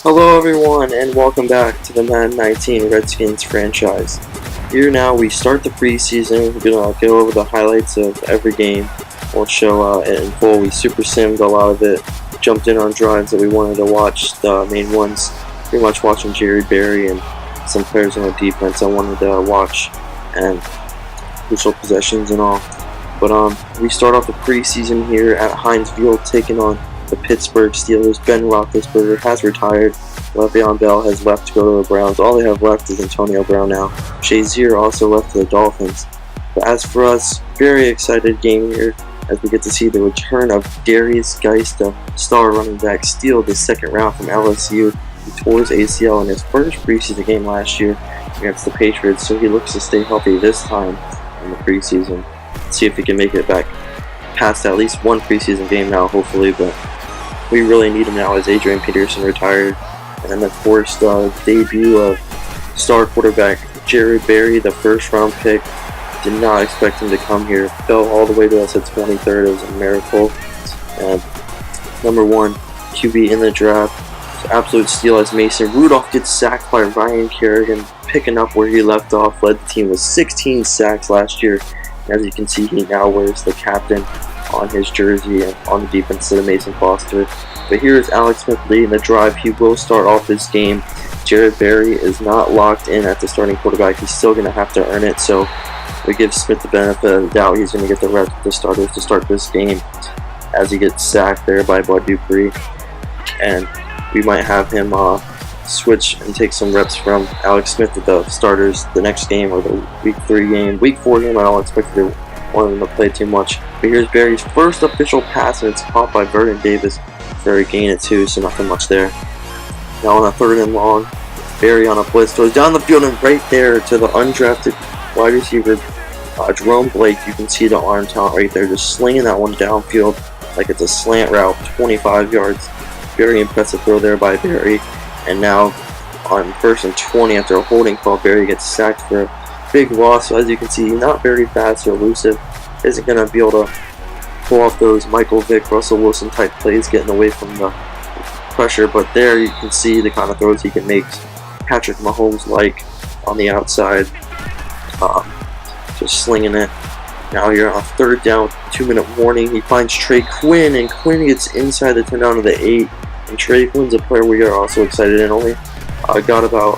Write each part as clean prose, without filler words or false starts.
Hello everyone and welcome back to the Madden 19 Redskins franchise. Here now we start the preseason. We're going to go over the highlights of every game. We'll show it in full. We super simmed a lot of it. Jumped in on drives that we wanted to watch. The main ones, pretty much watching Jerry Berry and some players on the defense I wanted to watch, and crucial possessions and all. But we start off the preseason here at Heinz Field taking on the Pittsburgh Steelers. Ben Roethlisberger has retired. Le'Veon Bell has left to go to the Browns. All they have left is Antonio Brown now. Shazier also left to the Dolphins. But as for us, very excited game here as we get to see the return of Derrius Guice, the star running back, steal the second round from LSU. He tore his ACL in his first preseason game last year against the Patriots, so he looks to stay healthy this time in the preseason. See if he can make it back past at least one preseason game now, hopefully, but we really need him now as Adrian Peterson retired. And then, of course, the debut of star quarterback Jerry Berry, the first round pick. Did not expect him to come here. Fell all the way to us at 23rd. It was a miracle. And number one QB in the draft. Absolute steal as Mason Rudolph gets sacked by Ryan Kerrigan, picking up where he left off. Led the team with 16 sacks last year. As you can see, he now wears the captain on his jersey and on the defense instead of Mason Foster. But here is Alex Smith leading the drive. He will start off this game. Jared Berry is not locked in at the starting quarterback. He's still going to have to earn it, so we give Smith the benefit of the doubt. He's going to get the rest of the starters to start this game as he gets sacked there by Bud Dupree. And we might have him switch and take some reps from Alex Smith to the starters the next game, or the week 3 game. Week 4 game, I don't expect to want him to play too much. But here's Berry's first official pass, and it's caught by Vernon Davis for a gain of 2, so nothing much there. Now on a 3rd and long, Berry on a blitz throws down the field, and right there to the undrafted wide receiver Jerome Blake. You can see the arm talent right there, just slinging that one downfield like it's a slant route, 25 yards. Very impressive throw there by Berry. And now on 1st and 20, after a holding call, Berry gets sacked for a big loss. So as you can see, not very fast or elusive. Isn't going to be able to pull off those Michael Vick, Russell Wilson type plays, getting away from the pressure. But there you can see the kind of throws he can make. Patrick Mahomes like on the outside, just slinging it. Now here on 3rd down, 2-minute warning. He finds Trey Quinn, and Quinn gets inside the 10 down to the 8. And Trey Quinn's a player we are also excited in. Only got about,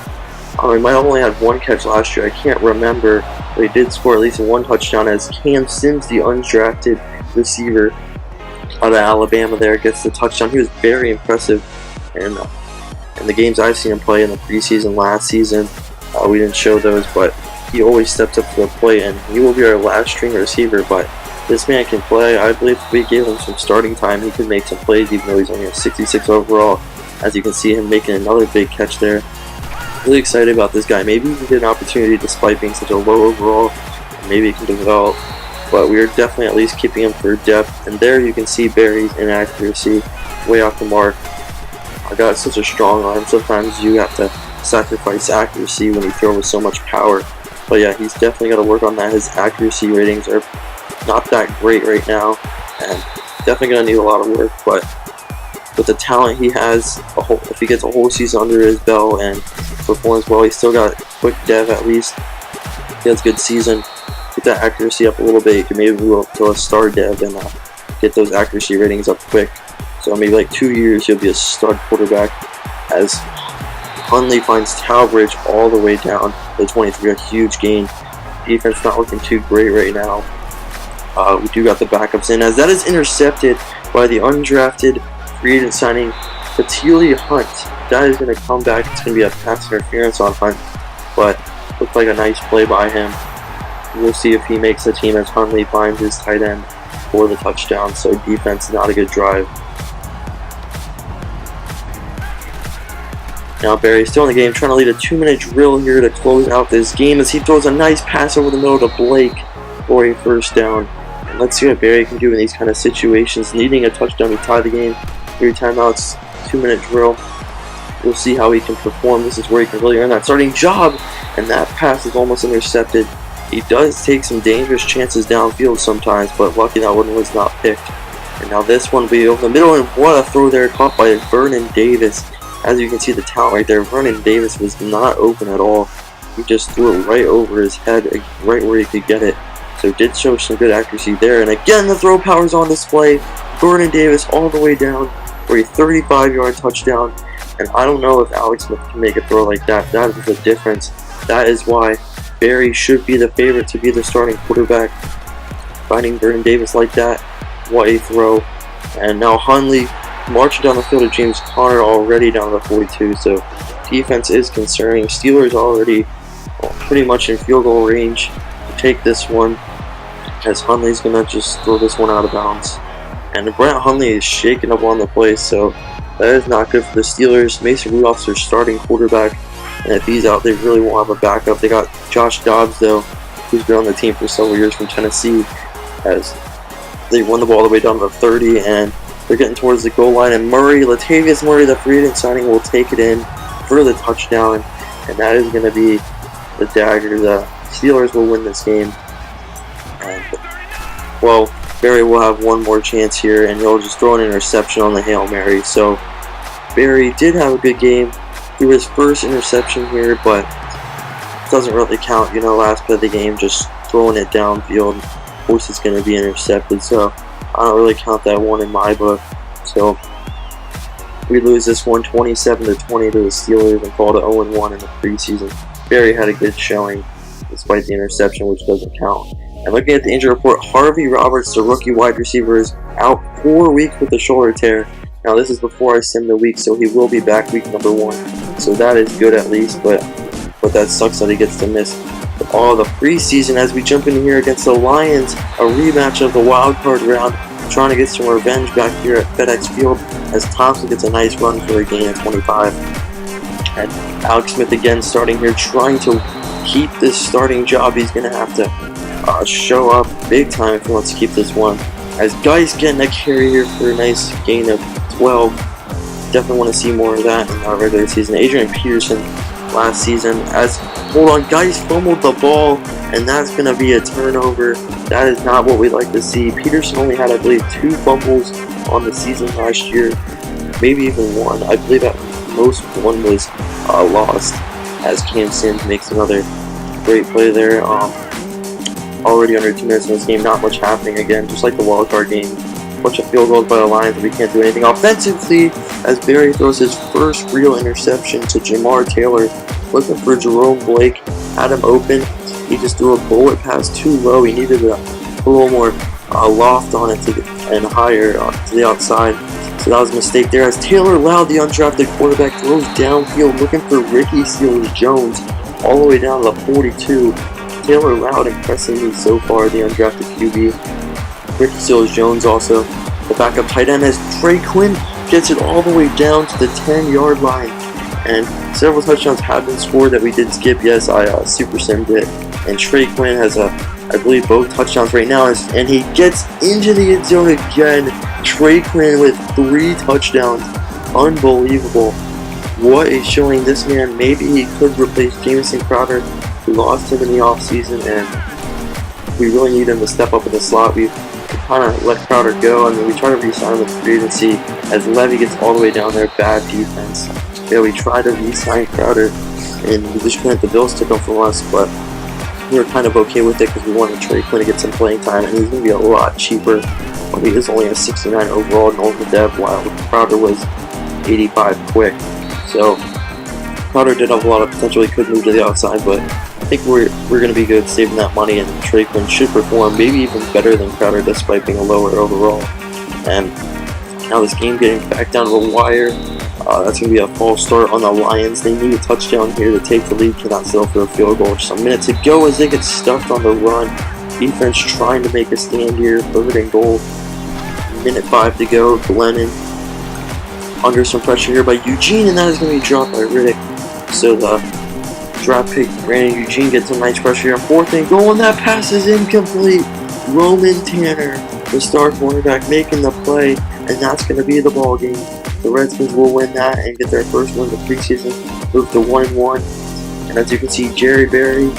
he might have only had 1 catch last year. I can't remember, but he did score at least 1 touchdown as Cam Sims, the undrafted receiver out of Alabama there, gets the touchdown. He was very impressive in the games I've seen him play in the preseason last season. We didn't show those, but he always steps up to the plate, and he will be our last string receiver, but this man can play. I believe if we gave him some starting time, he could make some plays, even though he's only a 66 overall. As you can see him making another big catch there. Really excited about this guy. Maybe he can get an opportunity despite being such a low overall. Maybe he can develop, but we are definitely at least keeping him for depth. And there you can see Berry's inaccuracy, way off the mark. I got such a strong arm. Sometimes you have to sacrifice accuracy when you throw with so much power. But yeah, he's definitely got to work on that. His accuracy ratings are not that great right now, and definitely going to need a lot of work. But with the talent he has, if he gets a whole season under his belt and performs well, he's still got quick dev at least. He has a good season. Get that accuracy up a little bit. You can maybe move up to a star dev and get those accuracy ratings up quick. So maybe like 2 years he'll be a stud quarterback, as Hundley finds Talbridge all the way down to 23, a huge gain. Defense not looking too great right now. We do got the backups in, as that is intercepted by the undrafted free agent signing Patili Hunt. That is going to come back. It's going to be a pass interference on Hunt, but looked like a nice play by him. We'll see if he makes the team as Hundley finds his tight end for the touchdown. So defense, not a good drive. Now Berry's still in the game, trying to lead a 2-minute drill here to close out this game as he throws a nice pass over the middle to Blake for a 1st down. And let's see what Berry can do in these kind of situations. Needing a touchdown to tie the game. 3 timeouts, 2-minute drill. We'll see how he can perform. This is where he can really earn that starting job. And that pass is almost intercepted. He does take some dangerous chances downfield sometimes, but lucky that one was not picked. And now this one will be over the middle, and what a throw there, caught by Vernon Davis as you can see, the talent right there. Vernon Davis was not open at all. He just threw it right over his head, right where he could get it. So it did show some good accuracy there. And again, the throw power's on display. Vernon Davis all the way down for a 35-yard touchdown. And I don't know if Alex Smith can make a throw like that. That is the difference. That is why Barry should be the favorite to be the starting quarterback. Finding Vernon Davis like that, what a throw. And now Hundley marching down the field to James Conner, already down to the 42. So defense is concerning. Steelers already pretty much in field goal range to take this one, as Hundley's going to just throw this one out of bounds. And Brett Hundley is shaking up on the play, so that is not good for the Steelers. Mason Rudolph's their starting quarterback, and if he's out, they really won't have a backup. They got Josh Dobbs, though, who's been on the team for several years from Tennessee, as they won the ball all the way down to the 30, and they're getting towards the goal line. And Latavius Murray, the free agent signing, will take it in for the touchdown, and that is going to be the dagger. The Steelers will win this game. And, well, Barry will have one more chance here, and he'll just throw an interception on the Hail Mary. So Barry did have a good game. Threw his first interception here, but it doesn't really count. You know, last play of the game, just throwing it downfield. Of course, it's going to be intercepted, so I don't really count that one in my book. So we lose this one 27-20 to the Steelers and fall to 0-1 in the preseason. Barry had a good showing despite the interception, which doesn't count. And looking at the injury report, Harvey Roberts, the rookie wide receiver, is out 4 weeks with a shoulder tear. Now this is before I sim the week, so he will be back week number 1. So that is good at least, but that sucks that he gets to miss all the preseason. As we jump in here against the Lions, a rematch of the wild card round, trying to get some revenge back here at FedEx Field, as Thompson gets a nice run for a gain of 25. And Alex Smith again starting here, trying to keep this starting job. He's going to have to show up big time if he wants to keep this one. As Guice getting a carry here for a nice gain of 12. Definitely want to see more of that in our regular season. Adrian Peterson last season, as hold on, Guice fumbled the ball, and that's going to be a turnover. That is not what we like to see. Peterson only had, I believe, 2 fumbles on the season last year, maybe even 1. I believe at most 1 was lost, as Cam Sims makes another great play there. Already under 2 minutes in this game, not much happening again, just like the wild card game. Bunch of field goals by the Lions, but we can't do anything offensively, as Barry throws his first real interception to Jamar Taylor, looking for Jerome Blake, had him open. He just threw a bullet pass too low. He needed a little more loft on it and higher to the outside. So that was a mistake there, as Taylor Loud, the undrafted quarterback, throws downfield looking for Ricky Seals-Jones all the way down to the 42. Taylor Loud impressing me so far, the undrafted QB. Ricky Seals-Jones also, the backup tight end, as Trey Quinn gets it all the way down to the 10-yard line. And several touchdowns have been scored that we did skip. Yes, I super simmed it. And Trey Quinn has, I believe, both touchdowns right now. And he gets into the end zone again. Trey Quinn with 3 touchdowns. Unbelievable. What a showing. This man, maybe he could replace Jamison Crowder. We lost him in the offseason, and we really need him to step up in the slot. We kind of let Crowder go, and then we try to re-sign him with free agency, as Levy gets all the way down there. Bad defense. Yeah, we tried to re-sign Crowder, and we just couldn't. The Bills took him from us, but we were kind of okay with it because we wanted Trey Quinn to get some playing time, and he's going to be a lot cheaper. But he is only a 69 overall normal dev, while Crowder was 85 quick. So Crowder did have a lot of potential. He could move to the outside, but I think we're going to be good saving that money, and Trey Quinn should perform maybe even better than Crowder despite being a lower overall. And now this game getting back down to the wire. That's going to be a false start on the Lions. They need a touchdown here to take the lead. Cannot settle for a field goal. Just a minute to go as they get stuffed on the run. Defense trying to make a stand here. 3rd and goal. Minute 5 to go. Glennon under some pressure here by Eugene, and that is going to be dropped by Riddick. So the draft pick Brandon Eugene gets a nice pressure here on 4th and goal, and that pass is incomplete. Roman Tanner, the star cornerback, making the play, and that's going to be the ball game. The Redskins will win that and get their first win of the preseason, move to 1-1. And as you can see, Jerry Berry,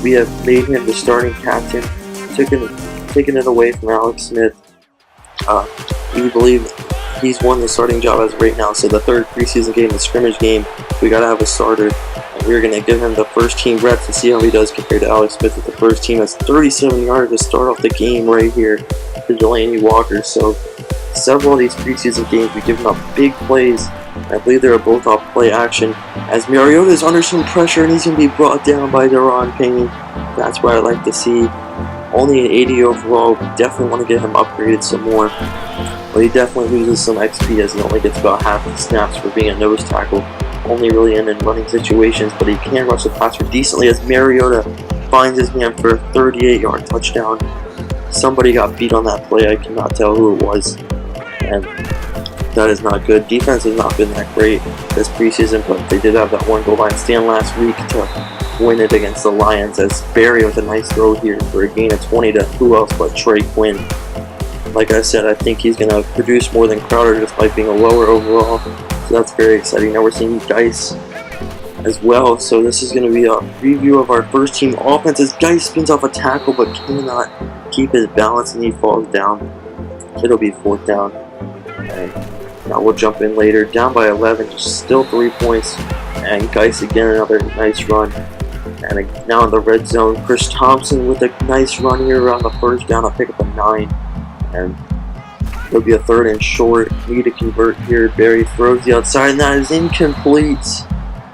we have made him the starting captain, taking it away from Alex Smith. We believe he's won the starting job as of right now. So the third preseason game, the scrimmage game, we got to have a starter. And we're going to give him the first team reps to see how he does compared to Alex Smith with the first team. That's 37 yards to start off the game right here for Delaney Walker. So several of these preseason games, we give him up big plays. I believe they were both off play action as Mariota is under some pressure and he's going to be brought down by Deron Payne. That's what I like to see. Only an 80 overall. Definitely want to get him upgraded some more. But he definitely loses some XP as he only gets about half the snaps for being a nose tackle. Only really in running situations, but he can rush the passer decently as Mariota finds his man for a 38-yard touchdown. Somebody got beat on that play. I cannot tell who it was. And that is not good. Defense has not been that great this preseason, but they did have that one goal line stand last week to win it against the Lions as Barry with a nice throw here for a gain of 20 to who else but Trey Quinn. Like I said, I think he's going to produce more than Crowder despite being a lower overall, so that's very exciting. Now we're seeing Guice as well, so this is going to be a review of our first team offense as Guice spins off a tackle but cannot keep his balance and he falls down. It'll be 4th down. And now we'll jump in later. Down by 11, just still 3 points. And Guice again, another nice run. And now in the red zone, Chris Thompson with a nice run here around the 1st down. I'll pick up a 9. And it'll be a 3rd and short. Need to convert here. Barry throws the outside, and that is incomplete.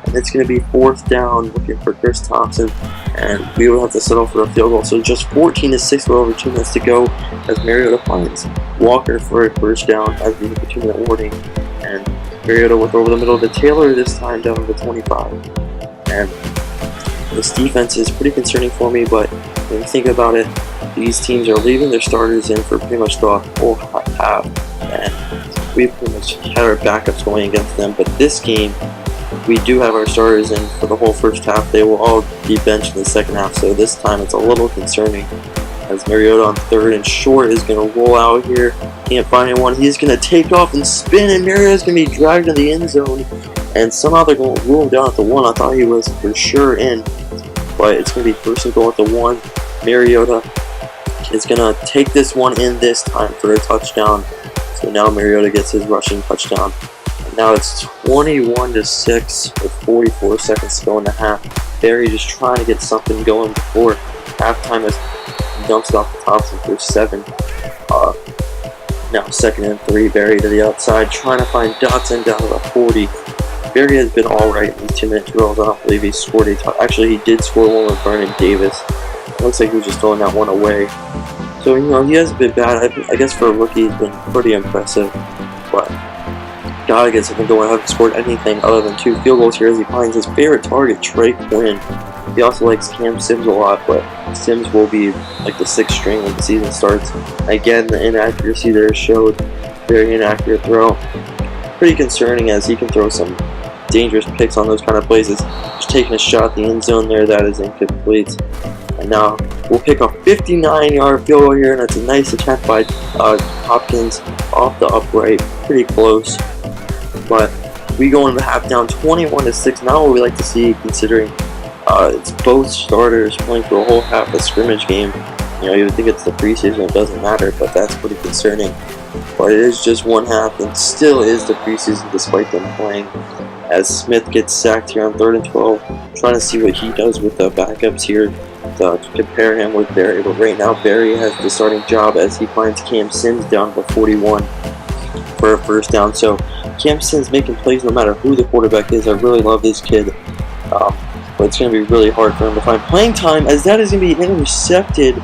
And it's going to be 4th down, looking for Chris Thompson. And we will have to settle for a field goal. So just 14-6 with over 2 minutes to go as Mariota finds Walker for a 1st down as we hit the 2-minute warning. And Mariota with over the middle to Taylor this time down to the 25. And this defense is pretty concerning for me, but when you think about it, these teams are leaving their starters in for pretty much the whole half. And we've pretty much had our backups going against them. But this game, we do have our starters in for the whole first half. They will all be benched in the second half, so this time it's a little concerning as Mariota on 3rd and short is going to roll out here. Can't find anyone. He's going to take off and spin, and Mariota's going to be dragged in the end zone, and somehow they're going to rule him down at the 1. I thought he was for sure in, but it's going to be 1st and goal at the 1. Mariota is going to take this one in this time for a touchdown, so now Mariota gets his rushing touchdown. Now it's 21-6 with 44 seconds to go in the half. Barry just trying to get something going before halftime as he dumps it off the Thompson for 7. Now 2nd and 3, Barry to the outside, trying to find Dotson down to the 40. Barry has been alright in these 2-minute drills. I don't believe he scored a actually, he did score one with Vernon Davis. It looks like he was just throwing that one away. So, he hasn't been bad. I guess for a rookie, he's been pretty impressive. But gotta get something going. I haven't scored anything other than 2 field goals here as he finds his favorite target, Trey Quinn. He also likes Cam Sims a lot, but Sims will be like the 6th string when the season starts. Again, the inaccuracy there showed. Very inaccurate throw. Pretty concerning as he can throw some dangerous picks on those kind of plays. Just taking a shot at the end zone there, that is incomplete. And now we'll pick a 59-yard field goal here, and it's a nice attempt by Hopkins off the upright. Pretty close. But we go into the half down 21-6. Now what we like to see, considering it's both starters playing for a whole half a scrimmage game. You would think it's the preseason, it doesn't matter, but that's pretty concerning. But it is just one half and still is the preseason despite them playing. As Smith gets sacked here on 3rd and 12, trying to see what he does with the backups here to compare him with Barry. But right now Barry has the starting job as he finds Cam Sims down to 41 for a 1st down. So Cam Sims making plays no matter who the quarterback is. I really love this kid. But it's going to be really hard for him to find playing time as that is going to be intercepted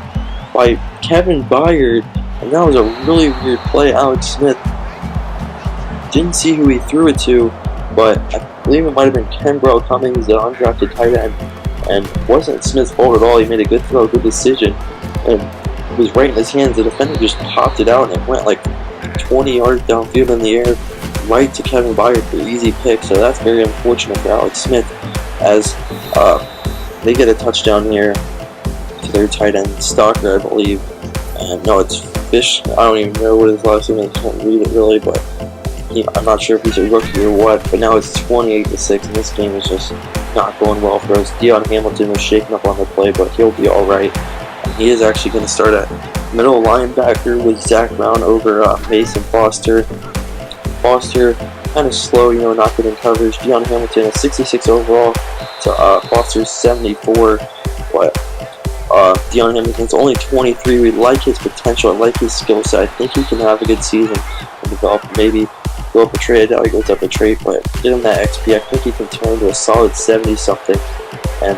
by Kevin Byard. And that was a really weird play. Alex Smith didn't see who he threw it to, but I believe it might have been Kenbrell Cummings, the undrafted tight end. And it wasn't Smith's fault at all. He made a good throw, good decision. And it was right in his hands. The defender just popped it out and it went like 20 yards downfield in the air, right to Kevin Byard for an easy pick. So that's very unfortunate for Alex Smith as they get a touchdown here to their tight end, Stalker, I believe. And no, it's Fish. I don't even know what his last name is. I can't read it really, but I'm not sure if he's a rookie or what. But now it's 28-6, and this game is just not going well for us. Deion Hamilton was shaken up on the play, but he'll be all right. And he is actually going to start at middle linebacker with Zach Brown over Mason Foster. Foster, kind of slow, not good in coverage. Deion Hamilton, a 66 overall to Foster's 74. But Deion Hamilton's only 23. We like his potential. I like his skill set. I think he can have a good season and develop. Maybe go up a trade. Now he goes up a trade, but get him that XP. I think he can turn into a solid 70-something. And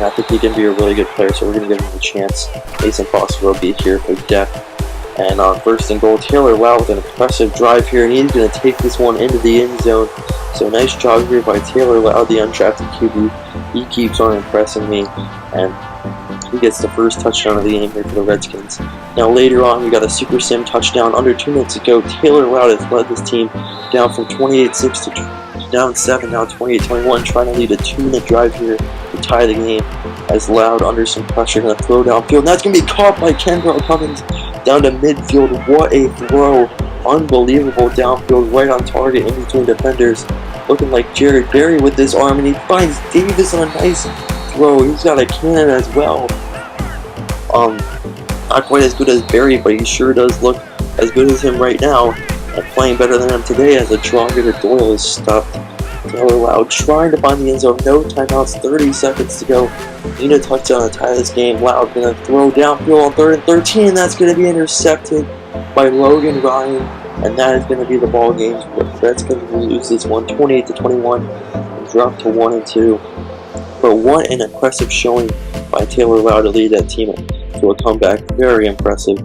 I think he can be a really good player, so we're going to give him a chance. Mason Foster will be here for depth. And on first and goal, Taylor Loud with an impressive drive here, and he's going to take this one into the end zone. So nice job here by Taylor Loud, the undrafted QB. He keeps on impressing me, and he gets the first touchdown of the game here for the Redskins. Now later on, we got a Super Sim touchdown under 2 minutes to go. Taylor Loud has led this team down from 28-6 to down 7, now 28-21, trying to lead a 2-minute drive here to tie the game. As Loud under some pressure, going to throw downfield, and that's going to be caught by Kendall Cummins down to midfield. What a throw! Unbelievable downfield, right on target in between defenders. Looking like Jared Berry with his arm, and he finds Davis on a nice throw. He's got a cannon as well. Not quite as good as Berry, but he sure does look as good as him right now, and playing better than him today as a draw hitter. Doyle is stuffed. Taylor Loud trying to find the end zone. No timeouts, 30 seconds to go. Need a touchdown to tie this game. Loud going to throw downfield on 3rd and 13. That's going to be intercepted by Logan Ryan, and that is going to be the ball game. The Redskins will lose this one 28-21 and drop to 1-2. But what an impressive showing by Taylor Loud to lead that team to a comeback. Very impressive.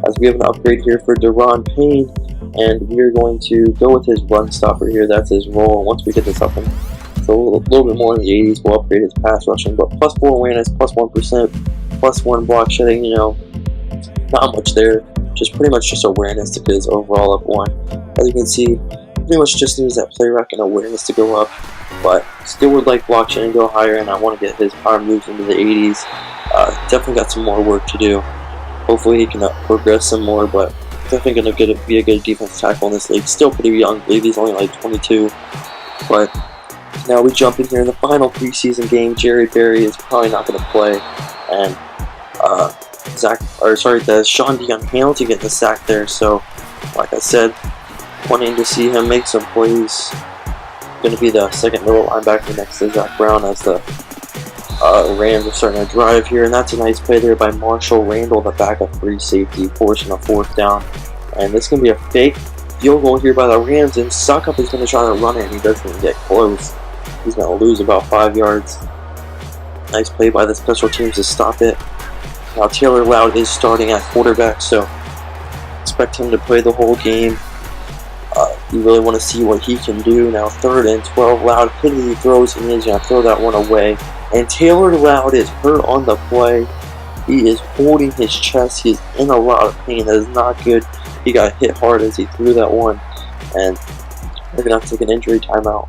As we have an upgrade here for Deron Payne, and we are going to go with his run stopper here. That's his role. Once we get this up in a little bit more in the 80s, we'll upgrade his pass rushing. But plus 4 awareness, plus 1%, plus 1 block shedding, not much there. Just pretty much just awareness to get his overall up 1. As you can see, pretty much just needs that play rack and awareness to go up. But still would like block shedding to go higher, and I want to get his power moves into the 80s. Definitely got some more work to do. Hopefully he can progress some more, but definitely going to be a good defense tackle in this league. Still pretty young. I believe he's only like 22. But now we jump in here in the final preseason game. Jerry Berry is probably not going to play, and Sean Deion Hamilton getting the sack there. So, like I said, wanting to see him make some plays. Going to be the second middle linebacker next to Zach Brown as the Rams are starting to drive here, and that's a nice play there by Marshall Randall, the backup free safety, forcing a 4th down. And this is going to be a fake field goal here by the Rams, and Suckup is going to try to run it, and he doesn't even get close. He's going to lose about 5 yards. Nice play by the special teams to stop it. Now Taylor Loud is starting at quarterback, so expect him to play the whole game. You really want to see what he can do. Now 3rd and 12, Loud hitting throws, and he's going to throw that one away. And Taylor Loud is hurt on the play. He is holding his chest. He is in a lot of pain. That is not good. He got hit hard as he threw that one, and they're going to have to take an injury timeout.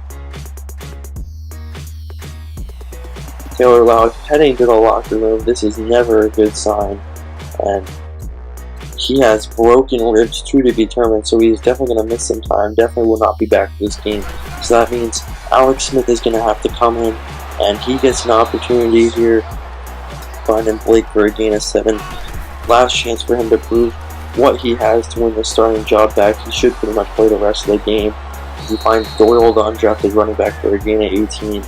Taylor Loud heading to the locker room. This is never a good sign, and he has broken ribs to be determined, so he's definitely going to miss some time. Definitely will not be back for this game. So that means Alex Smith is going to have to come in, and he gets an opportunity here. Finding Blake for a gain of 7. Last chance for him to prove what he has to win the starting job back. He should pretty much play the rest of the game. He finds Doyle, the undrafted running back, for a gain of 18.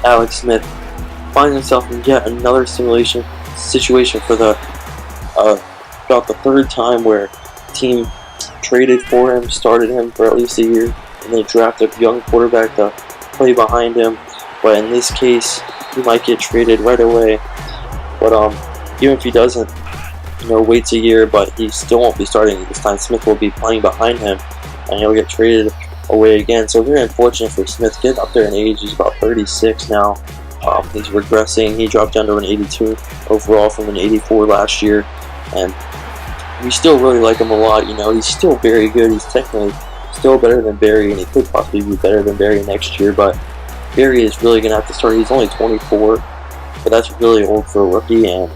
Alex Smith finds himself in yet another situation for the about the 3rd time where the team traded for him, started him for at least a year, and they drafted a young quarterback to play behind him. But in this case, he might get traded right away. But even if he doesn't, waits a year, but he still won't be starting this time. Smith will be playing behind him, and he'll get traded away again. So very unfortunate for Smith. Getting up there in age, he's about 36 now. He's regressing. He dropped down to an 82 overall from an 84 last year, and we still really like him a lot. He's still very good. He's technically still better than Berry, and he could possibly be better than Berry next year, but Berry is really going to have to start. He's only 24, but that's really old for a rookie, and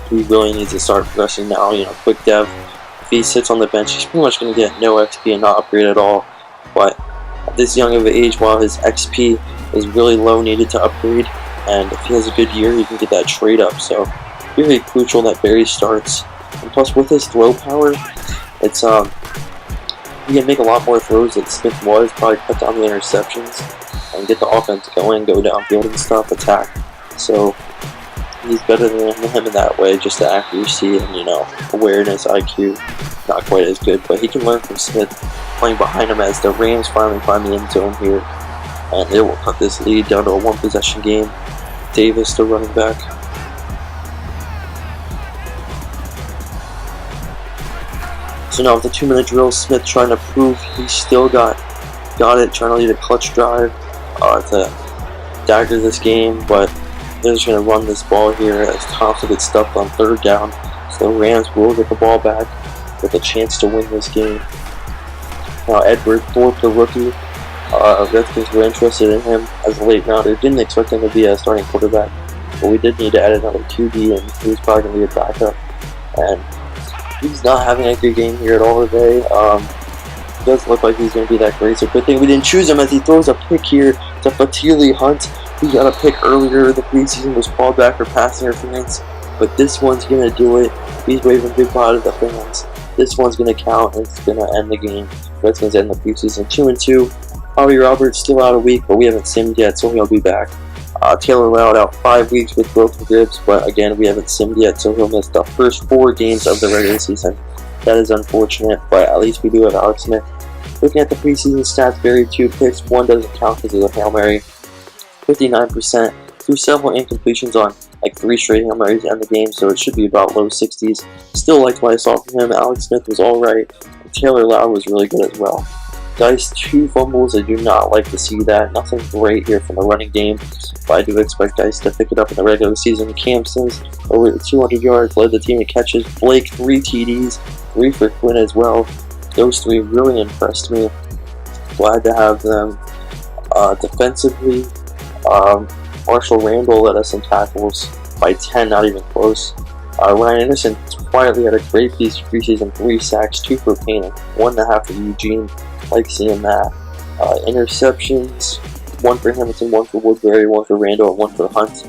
he really needs to start progressing now. Quick dev. If he sits on the bench, he's pretty much going to get no XP and not upgrade at all. But at this young of an age, while his XP is really low, needed to upgrade, and if he has a good year, he can get that trade up. So very crucial that Berry starts. And plus, with his throw power, it's he can make a lot more throws than Smith was, probably cut down the interceptions, and get the offense going, go downfield and stuff, attack. So he's better than him in that way, just the accuracy and, you know, awareness, IQ, not quite as good, but he can learn from Smith playing behind him as the Rams finally find the end zone here, and they will cut this lead down to a one-possession game. Davis, the running back. So now with the 2-minute drill, Smith trying to prove he still got it, trying to lead a clutch drive to dagger this game, but they're just going to run this ball here as Thompson gets stuffed on 3rd down. So the Rams will get the ball back with a chance to win this game. Now Edward Thorpe, the rookie, Redskins were interested in him as a late rounder. Didn't expect him to be a starting quarterback, but we did need to add another QB, and he was probably going to be a backup. And he's not having a good game here at all today. It doesn't look like he's going to be that great, so good thing we didn't choose him as he throws a pick here to Fatili Hunt. He got a pick earlier. The preseason was called back for pass interference, but this one's going to do it. He's waving goodbye to the fans. This one's going to count, and it's going to end the game. Redskins end the preseason 2-2. Harvey Roberts still out a week, but we haven't simmed yet, so he'll be back. Taylor Loud out 5 weeks with broken ribs, but again, we haven't simmed yet, so he'll miss the first 4 games of the regular season. That is unfortunate, but at least we do have Alex Smith. Looking at the preseason stats, buried 2 picks. 1 doesn't count because of the Hail Mary. 59%. Threw several incompletions on like 3 straight Hail Marys to end the game, so it should be about low 60s. Still liked what I saw from him. Alex Smith was alright. Taylor Loud was really good as well. Guice 2 fumbles. I do not like to see that. Nothing great here from the running game, but I do expect Guice to pick it up in the regular season. Cam Sims over 200 yards, led the team in catches. Blake 3 TDs, 3 for Quinn as well. Those 3 really impressed me. Glad to have them. Defensively, Marshall Randall led us in tackles by 10, not even close. Ryan Anderson quietly had a great preseason, 3 sacks, 2 for Payne, 1.5 for Eugene. Like seeing that. Interceptions, 1 for Hamilton, 1 for Woodbury, 1 for Randall, and 1 for Hunt.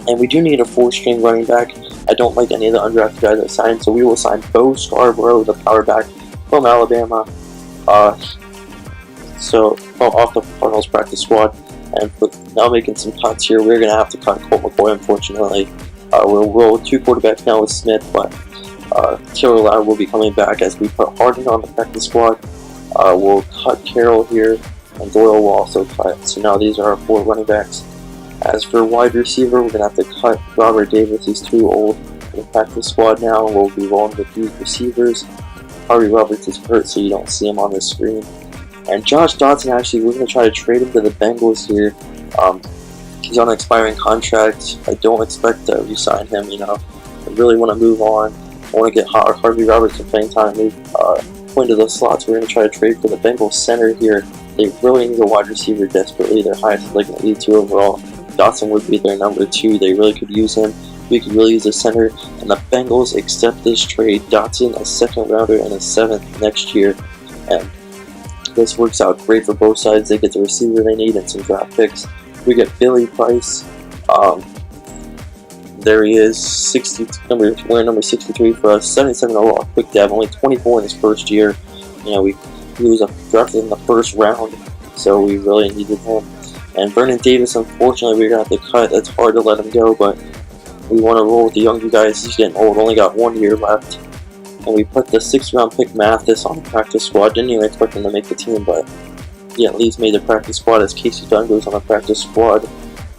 And we do need a 4-string running back. I don't like any of the undrafted guys that signed, so we will sign Bo Scarborough, the power back from Alabama. So off the Cardinals practice squad. And now making some cuts here, we're going to have to cut Colt McCoy, unfortunately. We'll roll 2 quarterbacks now with Smith, but Taylor Loud will be coming back as we put Harden on the practice squad. We'll cut Carroll here, and Doyle will also cut. So now these are our 4 running backs. As for wide receiver, we're going to have to cut Robert Davis. He's too old in the practice squad now. We'll be rolling with these receivers. Harvey Roberts is hurt, so you don't see him on the screen. And Josh Dotson, actually, we're going to try to trade him to the Bengals here. He's on an expiring contract. I don't expect to re-sign him, you know. I really want to move on. I want to get Harvey Roberts some playing time. Move into those slots. We're going to try to trade for the Bengals center here. They really need a wide receiver desperately. Their highest is like an 82 overall. Dotson would be their number 2. They really could use him. We could really use a center. And the Bengals accept this trade. Dotson, a 2nd rounder, and a 7th next year. And this works out great for both sides. They get the receiver they need and some draft picks. We get Billy Price. There he is, wearing number 63 for us. 77 overall, quick dab, only 24 in his first year. You know, he was drafted in the 1st round, so we really needed him. And Vernon Davis, unfortunately, we're going to have to cut. It's hard to let him go, but we want to roll with the younger guys. He's getting old, only got 1 year left. And we put the 6th round pick Mathis on the practice squad. Didn't even expect him to make the team, but he at least made the practice squad as Casey Dunn goes on the practice squad.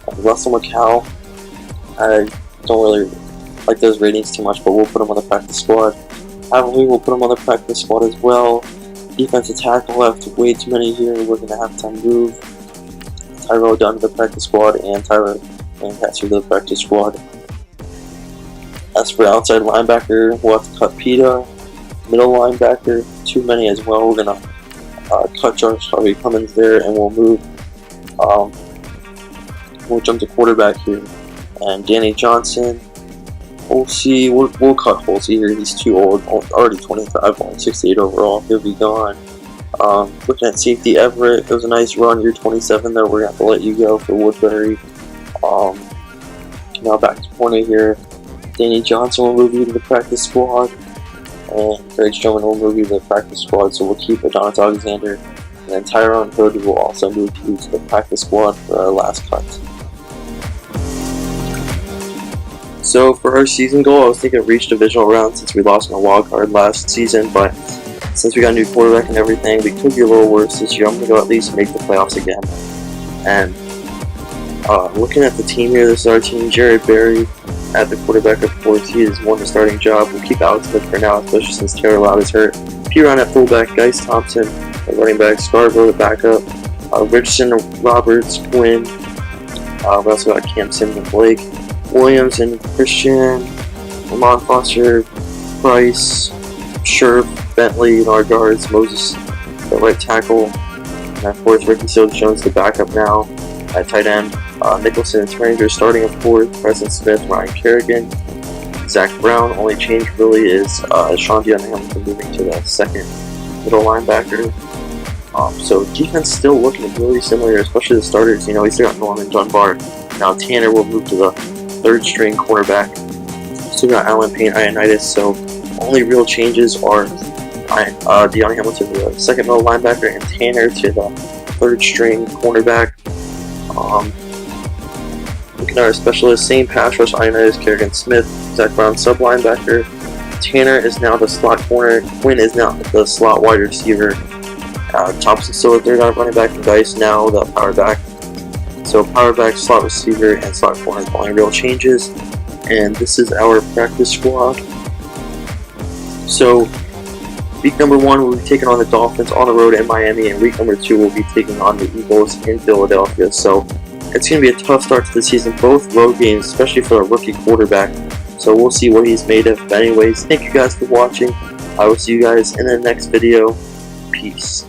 And Russell McCall, I don't really like those ratings too much, but we'll put him on the practice squad. Avonlea will put him on the practice squad as well. Defensive tackle left way too many here. We're going to have to move Tyrell Dunn to the practice squad and Tyler Lancaster to the practice squad. As for outside linebacker, we'll have to cut Peta. Middle linebacker, too many as well. We're going to cut Josh Harvey Cummins there, and we'll move. We'll jump to quarterback here. And Danny Johnson, Holsey, we'll cut Holsey here. He's too old, already 25, only 68 overall. He'll be gone. Looking at safety, Everett, it was a nice run. You're 27 there. We're going to have to let you go for Woodbury. Now back to corner here. Danny Johnson will move you to the practice squad. and Greg Stroman will move to the practice squad, so we'll keep Adonis Alexander, and then Tyron Cody will also move to the practice squad for our last cut. So for our season goal, I was thinking reach divisional round since we lost in a wild card last season, but since we got a new quarterback and everything, we could be a little worse this year. I'm going to go at least make the playoffs again. And looking at the team here, this is our team. Jared Berry at the quarterback, of course. He has won the starting job. We'll keep Alex Smith for now, especially since Taylor Loud is hurt. Piron at fullback, Guice Thompson at running back, Scarborough the backup, Richardson, Roberts, Quinn. We also got Cam Simmons and Blake, Williams and Christian, Lamont Foster, Price, Scherf, Bentley in our guards, Moses the right tackle, and of course Ricky Seals-Jones the backup now at tight end, Nicholson and Stranger starting of course, Preston Smith, Ryan Kerrigan, Zach Brown. Only change really is Sean Dion Hamilton moving to the second middle linebacker. So defense still looking really similar, especially the starters. You know, we still got Norman Dunbar. Now Tanner will move to the third string cornerback. Still got Alan Payne Ionitis, so only real changes are Deon Hamilton to the second middle linebacker and Tanner to the third string cornerback. Looking at our specialists, same pass rush, Ionitis, Kerrigan Smith, Zach Brown sub linebacker. Tanner is now the slot corner. Quinn is now the slot wide receiver. Thompson still the third running back, and Guice now the power back. So power back, slot receiver, and slot corner is the only real changes. And this is our practice squad. So week number 1 we'll be taking on the Dolphins on the road in Miami, and week number 2 we'll be taking on the Eagles in Philadelphia. So it's going to be a tough start to the season, both road games, especially for a rookie quarterback. So we'll see what he's made of. But anyways, thank you guys for watching. I will see you guys in the next video. Peace.